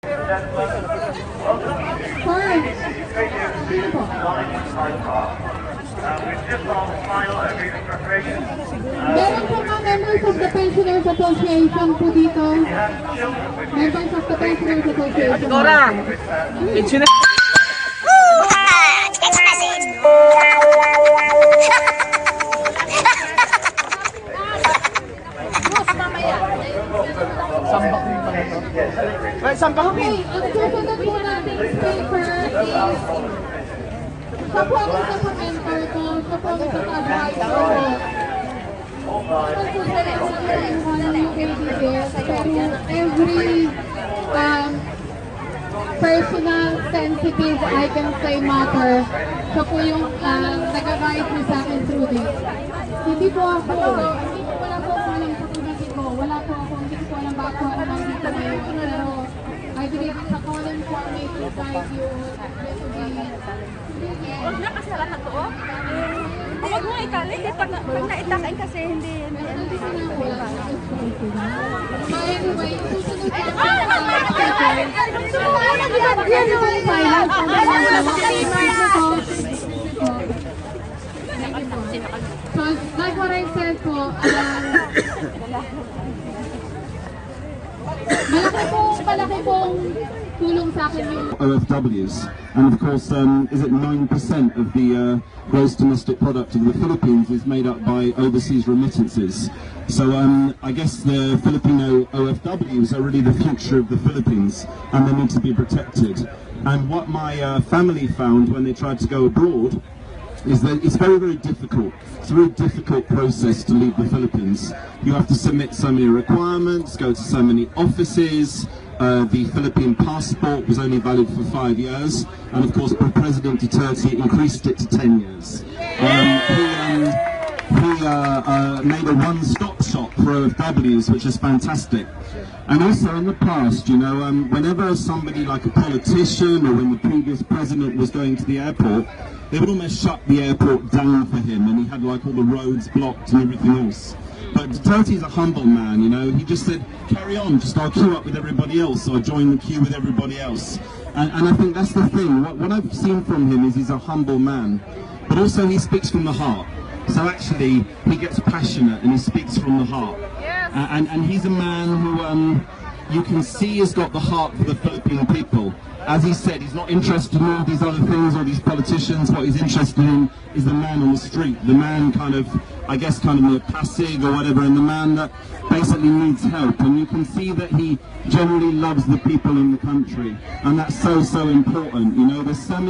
Meron po mga members of the Pensioners Association po dito. Members of the Pensioners Association. Dora! Text message! Sambak din pala ito. Right, sambak din. Okay, ang susunod po natin speaker is siya po ang isa sa mentor ko, siya po ang isa sa advisor ko. Every personal, sensitive, I can say matter, siya po yung nag-advise mo sa akin through this. Hindi po wala po ako alam sa pagdating ko, hindi ko alam ba ako nandito ngayon, pero I believe it's a calling for me to guide you, to be. Huwag na kasi lahat to, oh. Huwag mo itali, pag naitakain kasi hindi. Anyway, susunod so, like what I said po, malaki pong tulong sa akin yung OFWs, and of course, is it 9% of the gross domestic product of the Philippines is made up by overseas remittances. So I guess the Filipino OFWs are really the future of the Philippines, and they need to be protected. And what my family found when they tried to go abroad is that it's very, very difficult. It's a very difficult process to leave the Philippines. You have to submit so many requirements, go to so many offices. The Philippine passport was only valid for 5 years, and of course President Duterte increased it to 10 years. He made a one-stop shop for OFWs, which is fantastic. And also in the past, you know, whenever somebody like a politician or when the previous president was going to the airport, they would almost shut the airport down for him, and he had like all the roads blocked and everything else. But Duterte is a humble man, you know. He just said, carry on, just I'll queue up with everybody else, so I join the queue with everybody else. And I think that's the thing. What I've seen from him is he's a humble man, but also he speaks from the heart. So actually, he gets passionate and he speaks from the heart. And he's a man who you can see has got the heart for the Philippine people. As he said, he's not interested in all these other things or these politicians. What he's interested in is the man on the street, the man kind of, I guess, kind of near Pasig or whatever, and the man that basically needs help. And you can see that he generally loves the people in the country, and that's so, so important. You know, there's a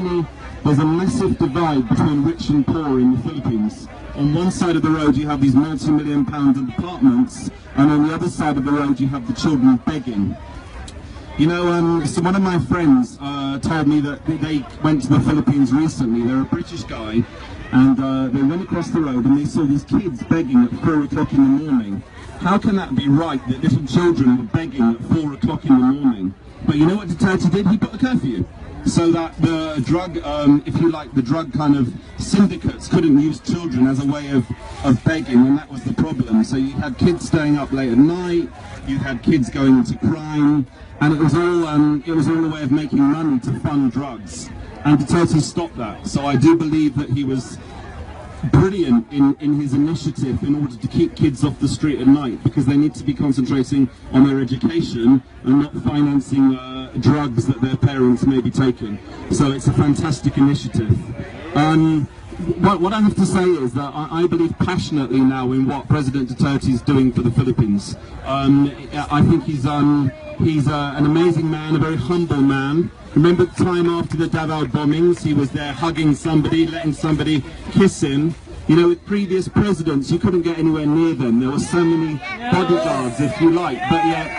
massive divide between rich and poor in the Philippines. On one side of the road you have these multi-million-pound apartments, and on the other side of the road you have the children begging. You know, so one of my friends told me that they went to the Philippines recently. They're a British guy, and they went across the road and they saw these kids begging at 4 o'clock in the morning. How can that be right that little children were begging at 4 o'clock in the morning? But you know what Duterte did? He put a curfew. So that the drug, if you like, the drug kind of syndicates couldn't use children as a way of begging, and that was the problem. So you had kids staying up late at night, you had kids going into crime, and it was all a way of making money to fund drugs. And Duterte stopped that. So I do believe that he was brilliant in his initiative in order to keep kids off the street at night, because they need to be concentrating on their education and not financing drugs that their parents may be taking. So it's a fantastic initiative. What I have to say is that I believe passionately now in what President Duterte is doing for the Philippines. I think he's an amazing man, a very humble man. Remember the time after the Davao bombings, he was there hugging somebody, letting somebody kiss him. You know, with previous presidents, you couldn't get anywhere near them. There were so many bodyguards, if you like, but yet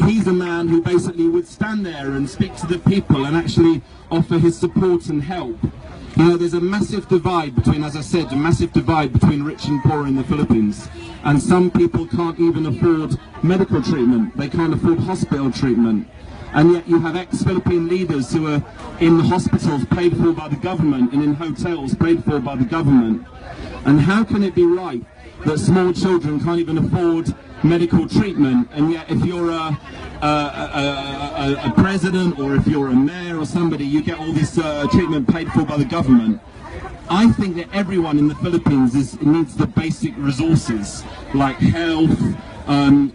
he's a man who basically would stand there and speak to the people and actually offer his support and help. You know, there's a massive divide between, as I said, a massive divide between rich and poor in the Philippines. And some people can't even afford medical treatment. They can't afford hospital treatment. And yet you have ex-Philippine leaders who are in hospitals paid for by the government and in hotels paid for by the government. And how can it be right that small children can't even afford medical treatment, and yet if you're a president or if you're a mayor or somebody, you get all this treatment paid for by the government. I think that everyone in the Philippines needs the basic resources, like health,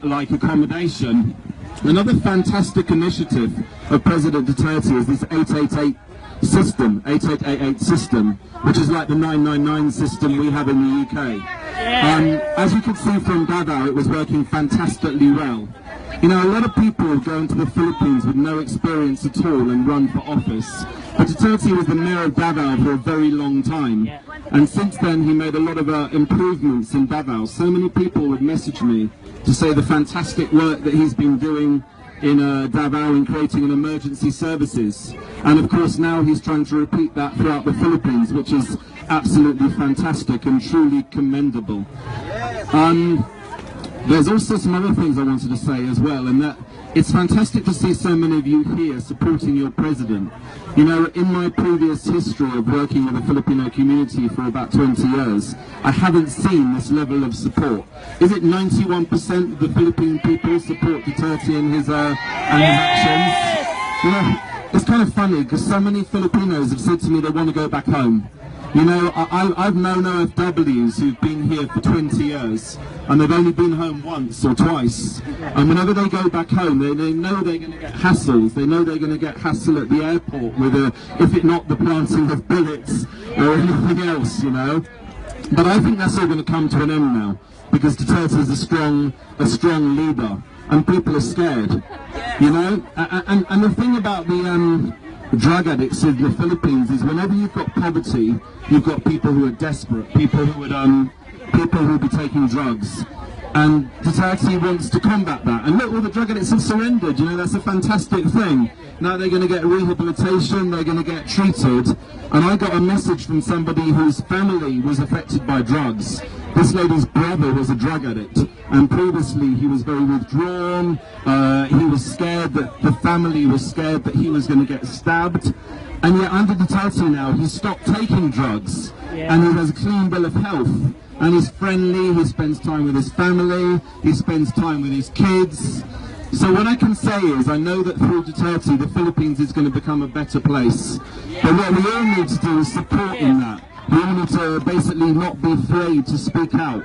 like accommodation. Another fantastic initiative of President Duterte is this 888 system, 8888 system, which is like the 999 system we have in the UK. As you can see from Davao, it was working fantastically well. You know, a lot of people go into the Philippines with no experience at all and run for office. But Duterte was the mayor of Davao for a very long time. And since then, he made a lot of improvements in Davao. So many people would message me to say the fantastic work that he's been doing in Davao in creating an emergency services. And of course, now he's trying to repeat that throughout the Philippines, which is absolutely fantastic and truly commendable. There's also some other things I wanted to say as well, and that it's fantastic to see so many of you here supporting your president. You know, in my previous history of working with the Filipino community for about 20 years, I haven't seen this level of support. Is it 91% of the Philippine people support Duterte and his actions? You know, it's kind of funny because so many Filipinos have said to me they want to go back home. You know, I've known OFWs who've been here for 20 years and they've only been home once or twice. And whenever they go back home, they know they're going to get hassles. They know they're going to get hassle at the airport with, if it not the planting of bullets or anything else, you know. But I think that's all going to come to an end now because Duterte is a strong leader and people are scared, you know. And the thing about the drug addicts in the Philippines is whenever you've got poverty, you've got people who are desperate, people who will be taking drugs. And Duterte wants to combat that. And look, all the drug addicts have surrendered, you know, that's a fantastic thing. Now they're going to get rehabilitation, they're going to get treated. And I got a message from somebody whose family was affected by drugs. This lady's brother was a drug addict, and previously he was very withdrawn. He was scared that the family was scared that he was going to get stabbed. And yet under Duterte now, he stopped taking drugs, and he has a clean bill of health. And he's friendly, he spends time with his family, he spends time with his kids. So what I can say is, I know that through Duterte, the Philippines is going to become a better place. But what we all need to do is support in that. We all need to basically not be afraid to speak out.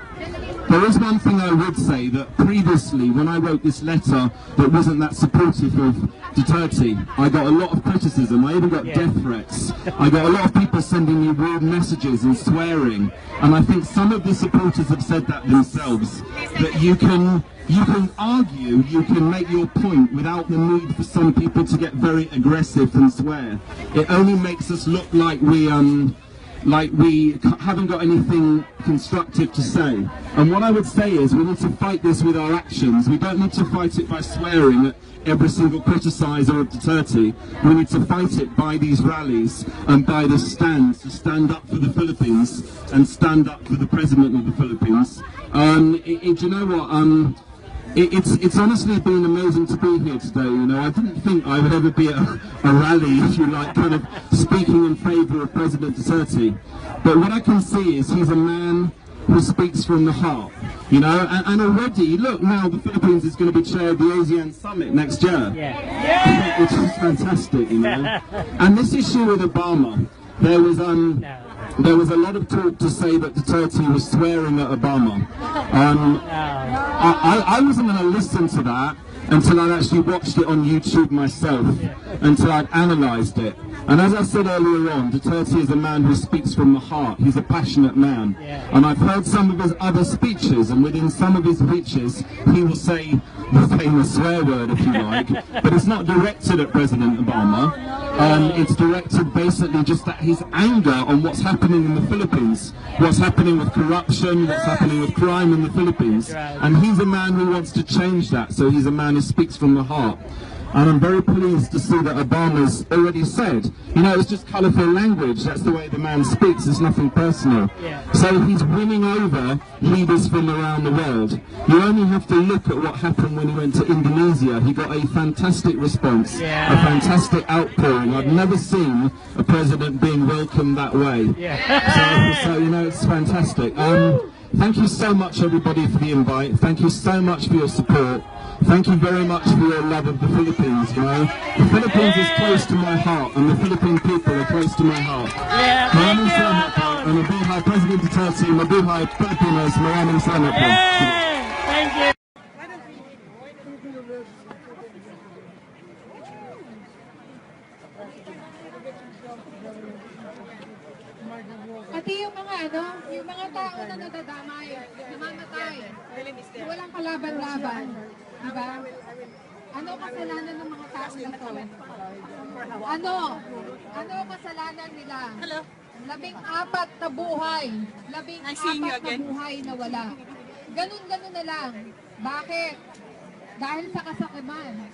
There is one thing I would say, that previously, when I wrote this letter that wasn't that supportive of Duterte, I got a lot of criticism. I even got death threats. I got a lot of people sending me rude messages and swearing. And I think some of the supporters have said that themselves, that you can argue, you can make your point without the need for some people to get very aggressive and swear. It only makes us look like we haven't got anything constructive to say. And what I would say is we need to fight this with our actions. We don't need to fight it by swearing at every single criticiser of Duterte. We need to fight it by these rallies and by the stands, to stand up for the Philippines and stand up for the President of the Philippines. Do you know what? It's honestly been amazing to be here today. You know, I didn't think I would ever be at a rally, if you like, kind of speaking in favour of President Duterte. But what I can see is he's a man who speaks from the heart. You know, and already, look, now the Philippines is going to be chair of the ASEAN Summit next year. Which is fantastic, you know. And this issue with Obama, there was a lot of talk to say that Duterte was swearing at Obama. I wasn't going to listen to that until I'd actually watched it on YouTube myself, until I'd analysed it. And as I said earlier on, Duterte is a man who speaks from the heart. He's a passionate man. And I've heard some of his other speeches, and within some of his speeches, he will say the famous swear word, if you like, but it's not directed at President Obama. It's directed basically just at his anger on what's happening in the Philippines, what's happening with corruption, what's happening with crime in the Philippines. And he's a man who wants to change that, so he's a man who speaks from the heart. And I'm very pleased to see that Obama's already said, you know, it's just colourful language, that's the way the man speaks, it's nothing personal. So he's winning over leaders from around the world. You only have to look at what happened when he went to Indonesia. He got a fantastic response, a fantastic outpouring. I've never seen a president being welcomed that way. So you know, it's fantastic. Thank you so much, everybody, for the invite. Thank you so much for your support. Thank you very much for your love of the Philippines. You know, the Philippines is close to my heart, and the Philippine people are close to my heart. Maraming salamat po. And mabuhay President Duterte, mabuhay Filipinos. Maraming salamat po. Thank you. Pati yung mga yung mga tao na nadadamay, namamatay, walang kalaban-laban, diba? Ano kasalanan ng mga tao na to? Ano kasalanan nila? 14 na buhay, 14 na buhay na wala. Ganun-ganun na lang. Bakit? Dahil sa kasakiman.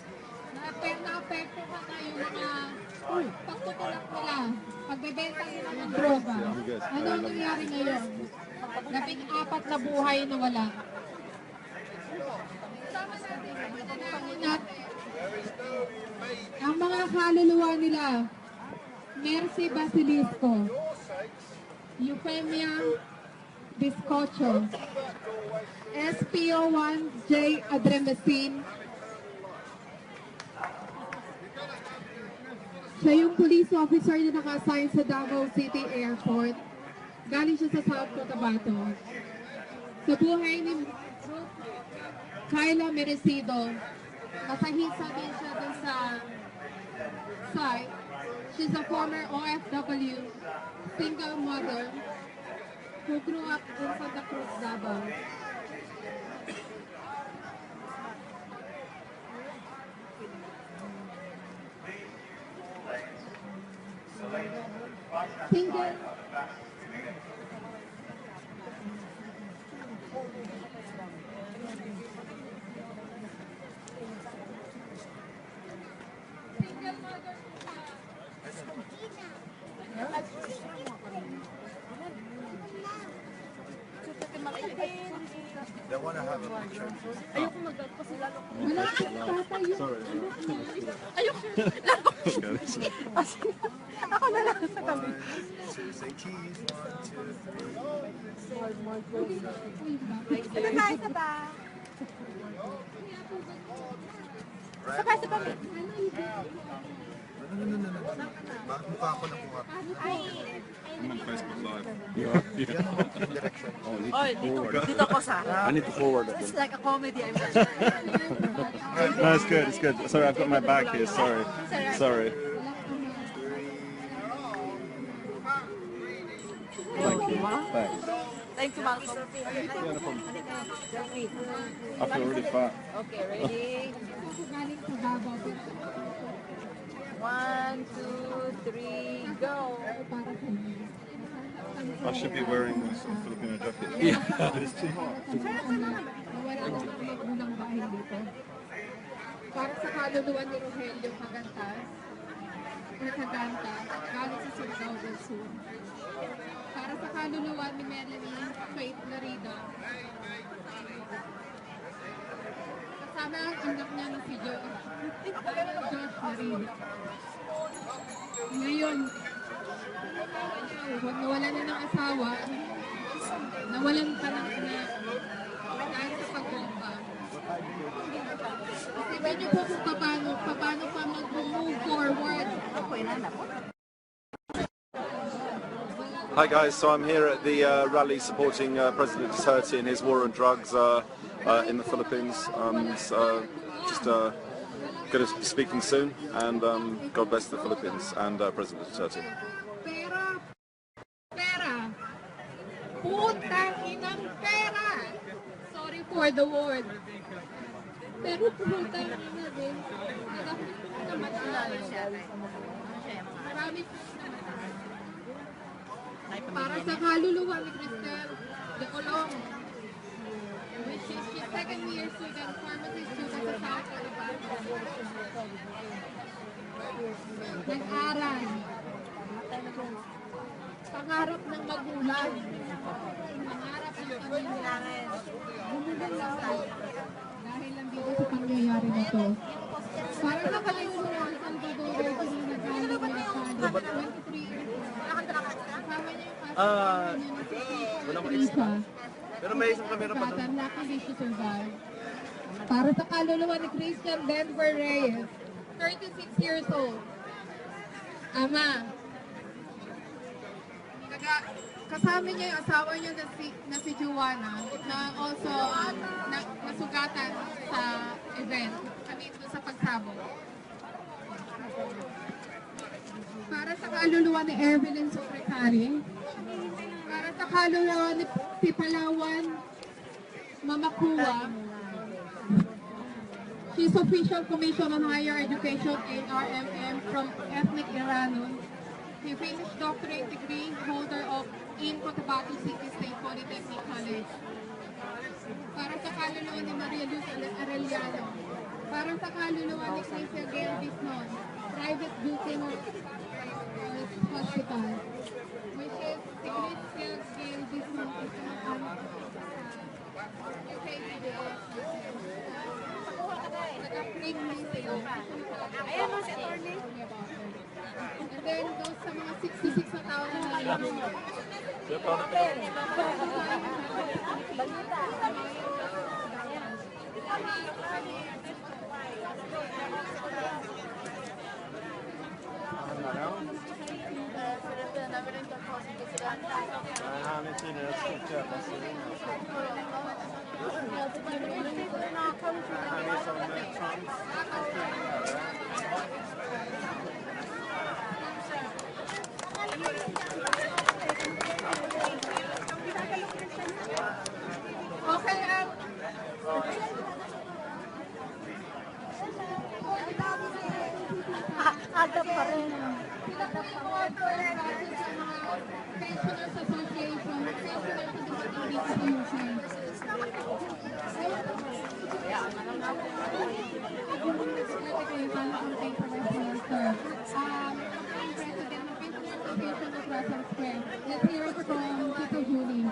Na-apekto ka na yung mga pagtutulak nila, pagbebenta nila ng droga. Ano ang nangyari ngayon? 14 na buhay na wala. Sama natin, ang mga kaluluwa nila, Mercy Basilisco, Eufemia Biscocho, SPO1J Adremesin. Siya yung police officer na naka-assign sa Davao City Airport. Galing siya sa South Cotabato. Sa buhay ni Kyla Merecido, nasahisa din siya dun sa site. She's a former OFW, single mother, who grew up in Santa Cruz, Davao. Single. Single mother. They want to have a picture. Ayoko mag-dot kasi lalo ko. Wala kang tatay yun. Sorry. Ayoko. Ako na lang sa tabi. Say cheese. 1, 2, 3. Sabay sa ba? Sabay sa ba? No. Bakit mukha ako na kuha? I'm on Facebook Live. Direction. Dito ko sa harap. I need to forward it. It's like a comedy. No, it's good. It's good. Sorry, I've got my bag here. Sorry. Sorry. Thank you. Thanks. Thank you, Malcolm. I feel really fat. Okay, ready? Galing sa Davao. 1, 2, 3, go! Para sa inyo. I should be wearing this Filipino jacket. Yeah. But it's too hot. Wala na magmulang bahay dito. Para sa kaluluwa ni Rogelio Cagantas, galing sa Surigao del Sur. Para sa kaluluwa ni Melanie Faith Larida, kasama ang anak niya na si Josh Larida. Ngayon, nawalan na ng asawa, nawalan pa ng anak, dahil sa pagbomba. Isipin niyo po kung paano pa mag-move forward. Hi guys, so I'm here at the rally supporting President Duterte in his war on drugs in the Philippines. Just going to be speaking soon, and God bless the Philippines and President Duterte. Pera. Putang inang pera. Sorry for the word. Pero putang ina din. Marami para sa kaluluwa ni Cristel de Colong, which is she's second year student, pharmacy student sa South Cotabato. Nag-aral. Pangarap ng magulang. Pangarap ng pamilya. Bumulong lang dahil lang dito sa pangyayari na to. Para sa kaluluwa ng Salvador, yung nag-aral ng 23 years old. Kasama niya yung kasama niya na si Lisa. Pero may isang camera pa doon. Luckily she survived. Para sa kaluluwa ni Christian Denver Reyes, 36 years old. Ama. Kasama niya yung asawa niya na si Juana na also nasugatan sa event. Sa pagsabog. Para sa kaluluwa ni Evelyn Secretary, para sa kaluluwa ni Pipalawan Mamakuwa, she's Official Commission on Higher Education, ARMM, from Ethnic Iranon. He finished doctorate degree holder of in Cotabato City State Polytechnic College. Para sa kaluluwa ni Maria Luz Arellano, para sa kaluluwa ni Cynthia Gail Bisnon, private duty ng hospital, which is si Cynthia Gail Bisnon is Ayan mo si attorney. And then those sa mga 66 na tao na nalilong. Okay, Agad pa rin. Pensioners Association, Pensioners Association. President ng Pensioners Association of Russell Square. Let's hear it from Tito Julie.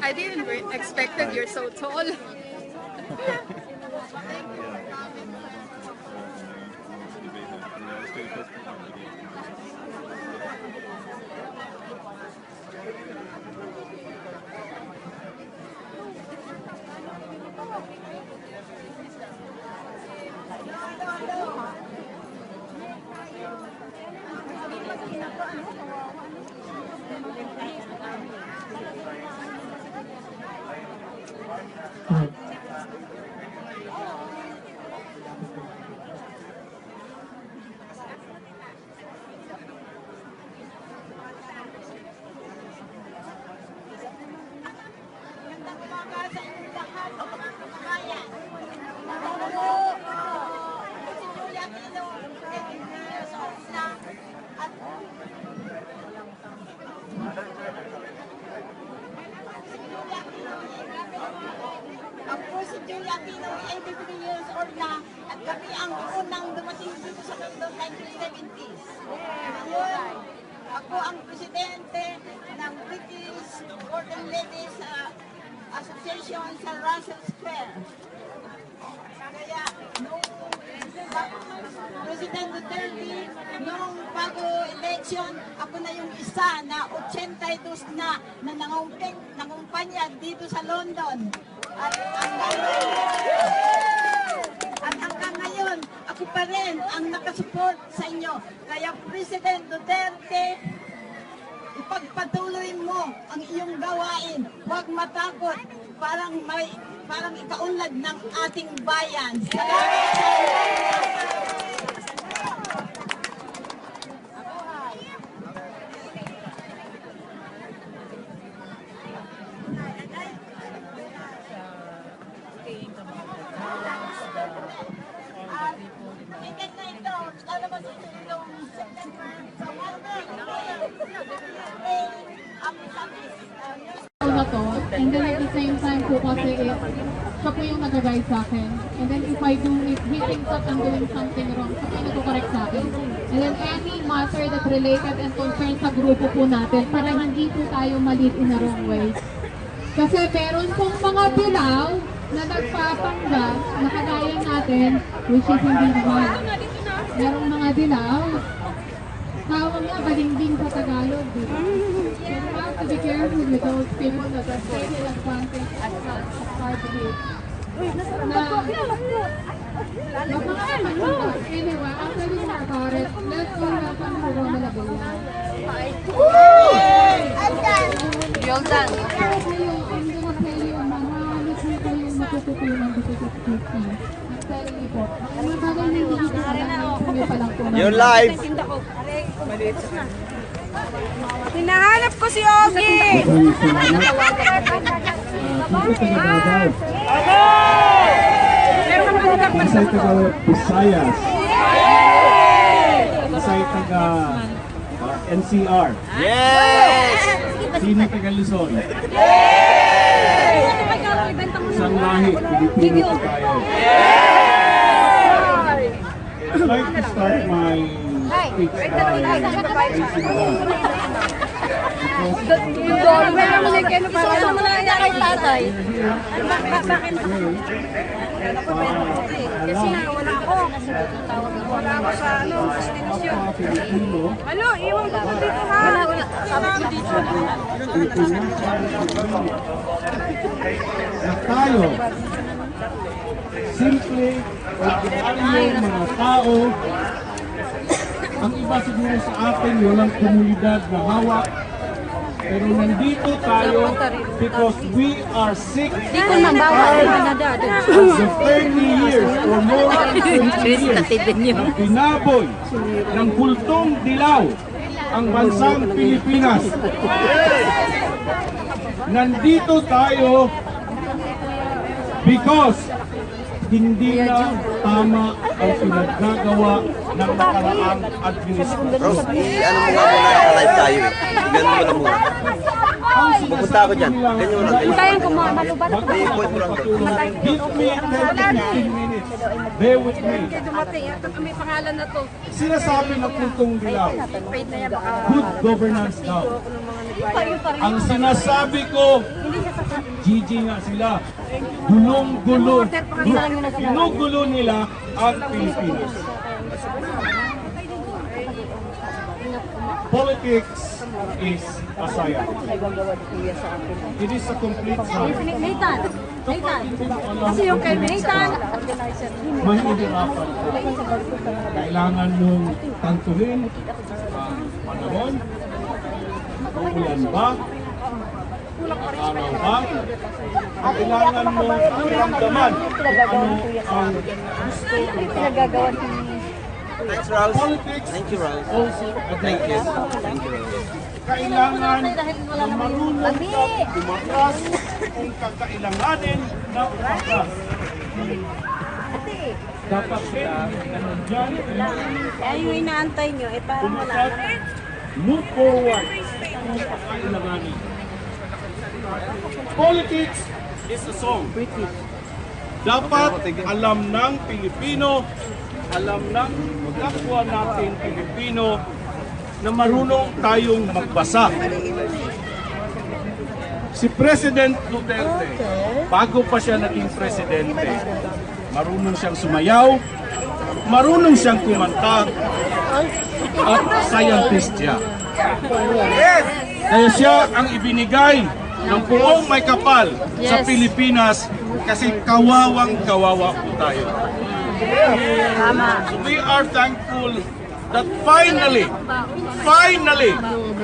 I didn't expect that you're so tall. Ako si Julia Aquino, 83 years old na, at kami ang unang dumating dito sa mundo 1970s. Ngayon, ako ang presidente ng British Golden Ladies Association sa Russell Square. Kaya, nung President Duterte, nung bago election, ako na yung isa na 82 na nangumpanya dito sa London. At hanggang ngayon, ako pa rin ang nakasupport sa inyo. Kaya President Duterte, ipagpatuloy mo ang iyong gawain. Huwag matakot. Parang ikaunlad ng ating bayan. Salamat sa inyo. Na to, and then at the same time po kasi siya po yung nag-guide sa akin. And then if he thinks that I'm doing something wrong, siya po yung nag-correct sa akin. And then any matter that related and concerned sa grupo po natin para hindi po tayo ma-lead in the wrong way. Kasi meron pong mga dilaw na nagpapanggap na kagaya natin, which is hindi naman. Merong mga dilaw, tawag nga balingding sa Tagalog. Diba? So you have to be careful with those people that are taking advantage of part of it. Anyway, after we talk about it, let's go welcome to Roma Labilla. Well done. You're live. Hinahanap ko si Ogie. Isa'y taga Visayas. Isa'y taga NCR. Yes! Sino taga Luzon? Isang lahi, Filipino po tayo. I'd like to start my speech by praising God. Isuso mo na niya kay tatay. Kasi nga, wala ako. Wala ako sa destination. Ano, iwan ko dito ha. Sabi ko dito. Na tayo, simple, ordinaryo mga tao, ang iba siguro sa atin, walang komunidad na hawak, pero nandito tayo because we are sick and tired of the 30 years or more than 20 years na binaboy ng kultong dilaw ang bansang Pilipinas. Nandito tayo because hindi na tama ang pinaggagawa ng nakaraang administrasyon. Bro, ano mo nga muna, live tayo eh. Ganun mo lang muna. Pupunta ako dyan. Ganyan mo lang. Kayang kumalubat ako. May point mo lang bro. Give me 10 to 15 minutes. Bear with me. Dumating, may pangalan na to. Sinasabi ng kultong dilaw, Paid na yan baka. good governance daw. Ang sinasabi ko, GG nga sila. Gulong-gulo. Ginugulo nila ang Pilipinas. Politics is a science. It is a complete science. Nathan. Kasi yung kay Nathan. Mahihirapan ka. Kailangan mong tantuhin ang panahon. Uulan ba? Araw ba? Kailangan mong ramdaman kung ano ang gusto ng Thanks, Raul. politics. Thank you, Raul. Also a Thank you. dance. Thank you, Raul. Kailangan na marunong ka tumakas kung kakailanganin na umakas. Dapat din, nandyan, Ay, yung inaantay nyo, eh parang wala. tumakas, move forward kung kakailanganin. Politics is a song. Dapat alam ng Pilipino, alam ng kapwa natin Pilipino na marunong tayong magbasa. Si President Duterte, bago pa siya naging presidente, marunong siyang sumayaw, marunong siyang kumanta, at scientist siya. Kaya siya ang ibinigay ng buong may kapal sa Pilipinas kasi kawawang-kawawa po tayo. We are thankful that finally,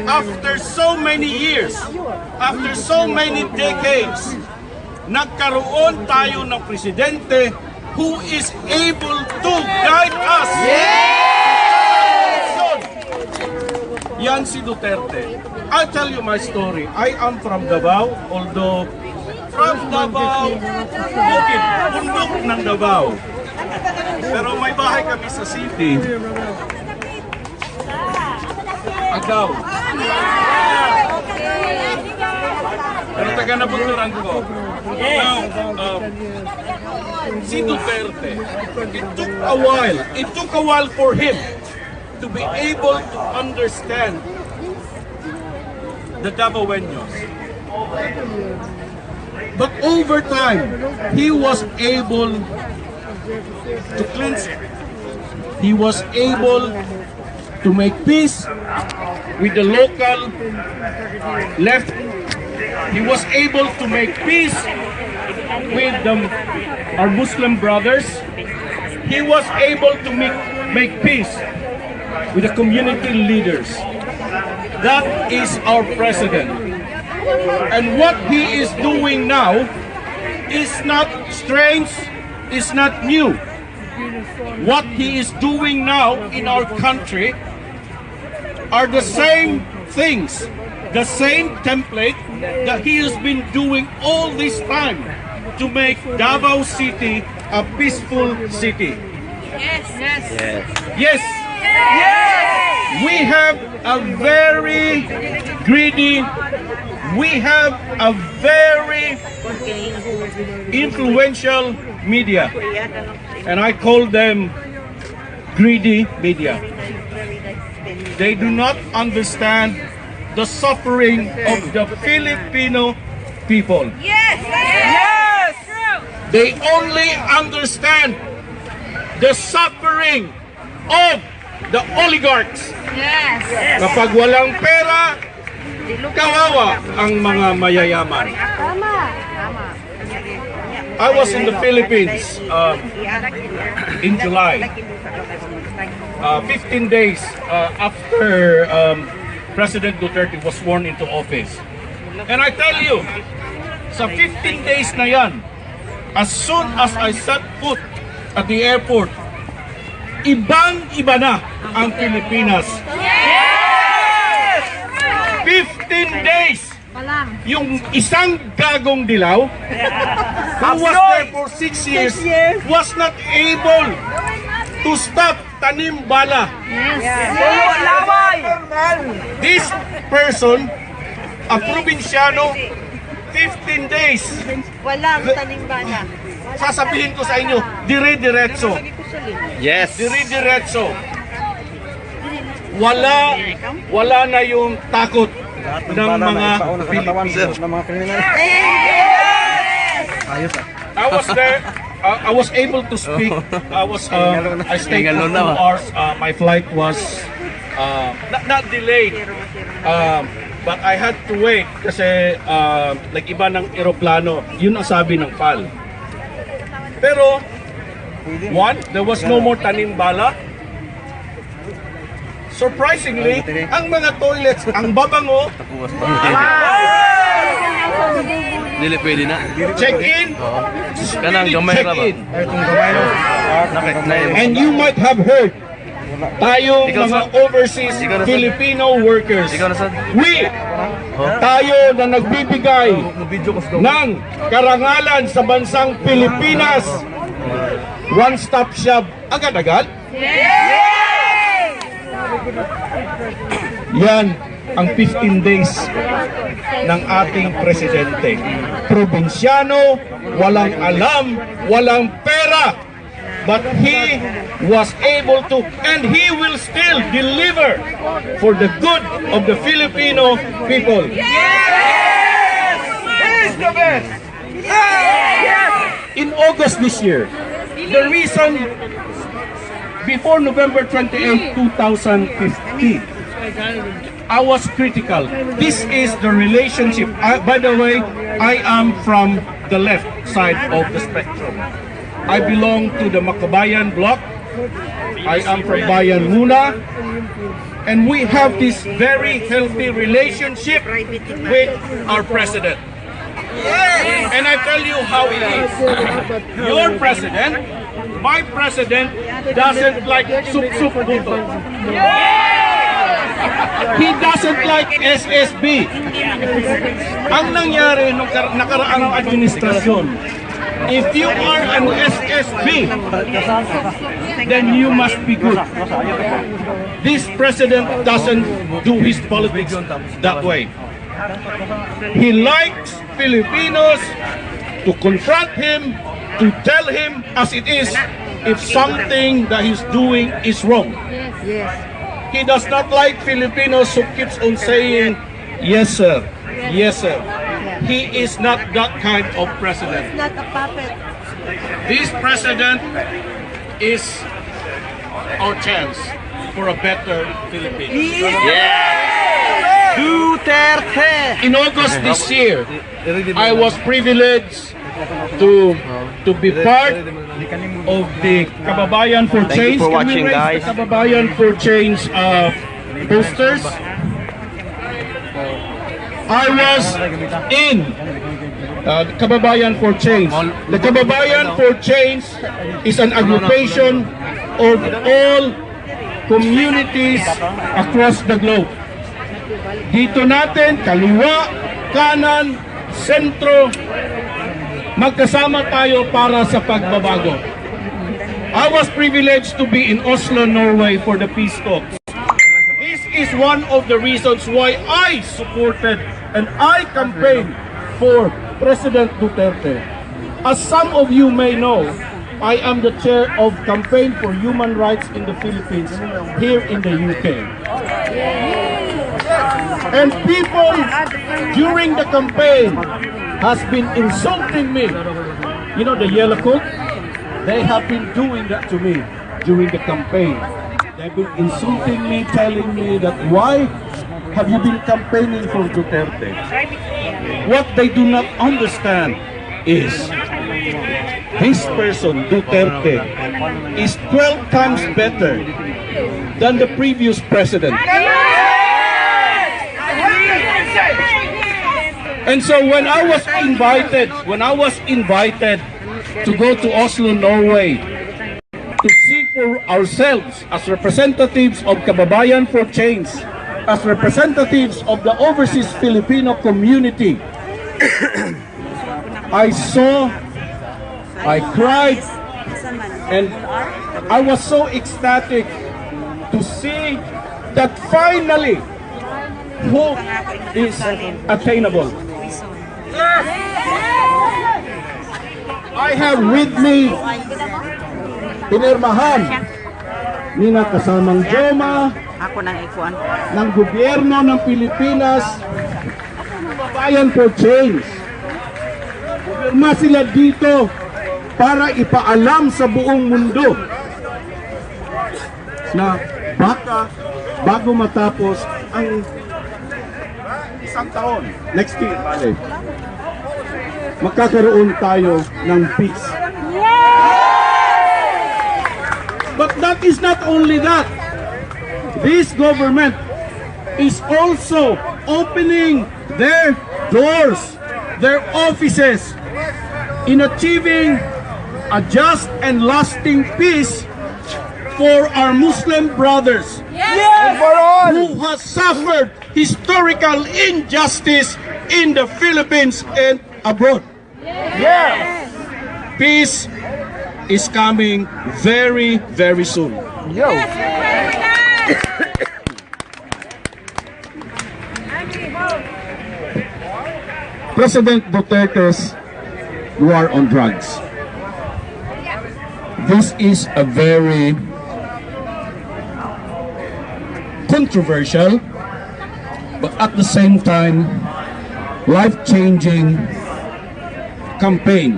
after so many years, after so many decades, nagkaroon tayo ng presidente who is able to guide us. Yan si Duterte. I'll tell you my story. I am from Davao, although from Davao, bukid, bundok ng Davao. Pero may bahay kami sa city. Agaw. Pero taga nabunturan ko. Now, si Duterte, it took a while for him to be able to understand the Davaoeños. But over time, he was able to cleanse it. He was able to make peace with the local left. He was able to make peace with our Muslim brothers. He was able to make peace with the community leaders. That is our president. And what he is doing now is not strange, is not new. What he is doing now in our country are the same things, the same template that he has been doing all this time to make Davao City a peaceful city. Yes, yes. Yes. We have a very greedy, we have a very influential media, and I call them greedy media. They do not understand the suffering of the Filipino people. Yes! Yes! They only understand the suffering of the oligarchs. Yes! Kapag walang pera, kawawa ang mga mayayaman. I was in the Philippines in July, 15 days after President Duterte was sworn into office. And I tell you, sa 15 days na yan, as soon as I set foot at the airport, ibang-iba na ang Pilipinas. Yes! 15 days! Yung isang gagong dilaw who was there for 6 years was not able to stop tanim bala. This person, a probinsyano, 15 days. Walang tanimbana. Sasabihin ko sa inyo, dire-diretso. Yes. Dire-diretso. Wala na yung takot ng mga Pilipino. I was there. I was able to speak. I stayed for 2 hours. My flight was not delayed, but I had to wait kasi iba ng eroplano. Yun ang sabi ng PAL. Pero there was no more tanim bala. Surprisingly, ang mga toilets, ang babango, Dili pwede na. check-in, Kanang gamay ra ba? check-in. And you might have heard, tayong mga overseas Filipino workers, tayo na nagbibigay ng karangalan sa bansang Pilipinas, one-stop shop, agad-agad. Yan ang 15 days ng ating presidente. Probinsyano, walang alam, walang pera. But he was able to, and he will still deliver for the good of the Filipino people. Yes! He's the best! Yes! In August this year, the reason before November 28, 2015, I was critical. This is the relationship. By the way, I am from the left side of the spectrum. I belong to the Makabayan bloc. I am from Bayan Muna. And we have this very healthy relationship with our president. And I tell you how it is. Your president, my president, doesn't like sup-sup buto. He doesn't like SSB. Ang nangyari nung nakaraang administrasyon, if you are an SSB, then you must be good. This president doesn't do his politics that way. He likes Filipinos to confront him, to tell him as it is if something that he's doing is wrong. He does not like Filipinos who keeps on saying, yes sir, yes sir. he is not that kind of president. Not a puppet. This president is our chance for a better Philippines. Duterte! In August this year, I was privileged to be part of the Kababayan for Thank you Change. for Can we watching, raise guys. the Kababayan for Change posters. I was in the Kababayan for Change. The Kababayan for Change is an aggregation of all communities across the globe. Dito natin, kaliwa, kanan, sentro, magkasama tayo para sa pagbabago. I was privileged to be in Oslo, Norway for the peace talks. This is one of the reasons why I supported and I campaigned for President Duterte. As some of you may know, I am the chair of Campaign for Human Rights in the Philippines here in the UK. And people during the campaign has been insulting me. You know the yellow coat? They have been doing that to me during the campaign. They've been insulting me, telling me that why have you been campaigning for Duterte? What they do not understand is his person, Duterte, is 12 times better than the previous president. And so when I was invited to go to Oslo, Norway, to see for ourselves as representatives of Kababayan for Change, as representatives of the overseas Filipino community, I saw, I cried, and I was so ecstatic to see that finally hope is attainable. I have with me pinirmahan ni na kasamang Joma ng gobyerno ng Pilipinas, Kababayan for Change. Pumirma sila dito para ipaalam sa buong mundo na baka bago matapos ang isang taon, next year, magkakaroon tayo ng peace. But that is not only that. This government is also opening their doors, their offices, in achieving a just and lasting peace for our Muslim brothers who has suffered historical injustice in the Philippines and abroad. Peace is coming very, very soon. President Duterte's war on drugs. This is a very controversial, but at the same time, life-changing campaign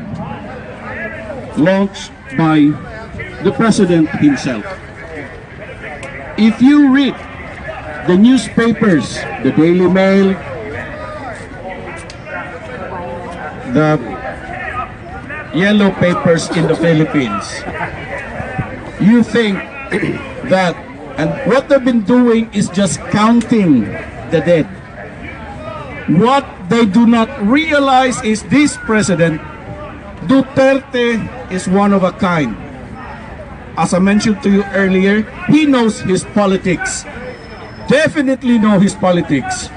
launched by the President himself. If you read the newspapers, the Daily Mail, the yellow papers in the Philippines, you think that, and what they've been doing is just counting the dead. What they do not realize is this President Duterte is one of a kind. As I mentioned to you earlier, he knows his politics. Definitely know his politics.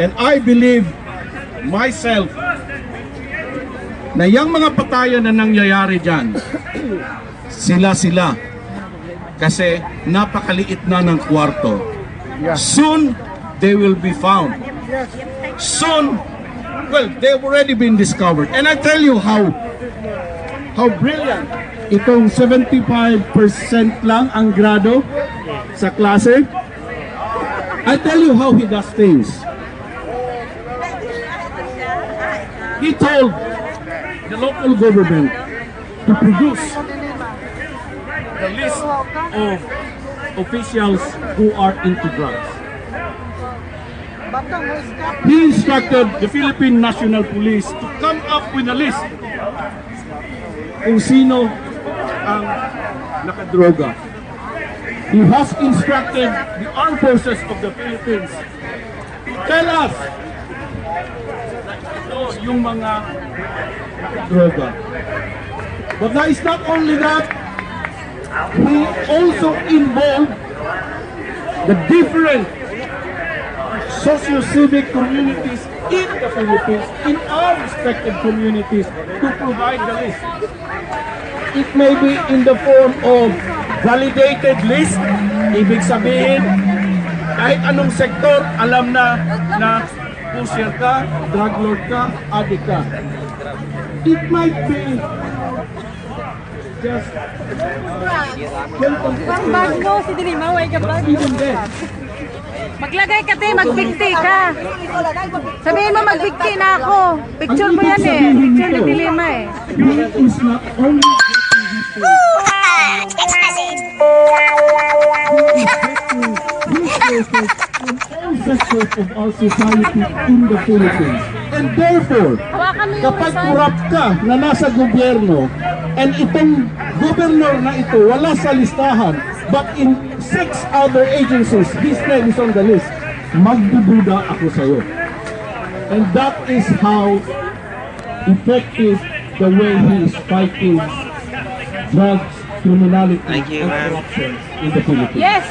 And I believe myself na yung mga patayan na nangyayari dyan, sila. Kasi napakaliit na ng kwarto. Soon, they will be found. Soon, well, they've already been discovered. And I tell you how brilliant itong 75% lang ang grado sa klase. I tell you how he does things. he told the local government to produce the list of officials who are into drugs. He instructed the Philippine National Police to come up with a list kung sino ang nakadroga. He has instructed the armed forces of the Philippines to tell us na ito yung mga nakadroga. But that is not only that, he also involved the different socio-civic communities in the Philippines, in our respective communities, to provide the list. It may be in the form of validated list, ibig sabihin, kahit anong sektor, alam na pusher ka, drug lord ka, addict ka. It might be just Ang bag mo, si Dilimaw ay kapag. Maglagay ka tayo, magbigti ka. Sabihin mo magbigti na ako. Picture mo yan eh. Picture ni Dilima eh. is not only all sectors of our society in the Philippines. And therefore, kapag corrupt ka na nasa gobyerno, and itong governor na ito wala sa listahan, but in 6 other agencies, his name is on the list, magdududa ako sa'yo. And that is how effective the way he is fighting drugs, criminality, and corruption in the Philippines. Yes!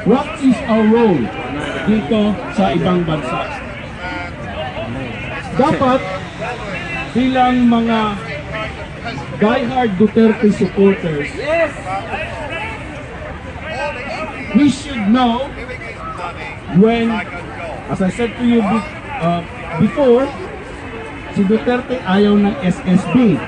What is our role dito sa ibang bansa? Dapat bilang mga diehard Duterte supporters, we should know when, as I said to you before, si Duterte ayaw ng SSB.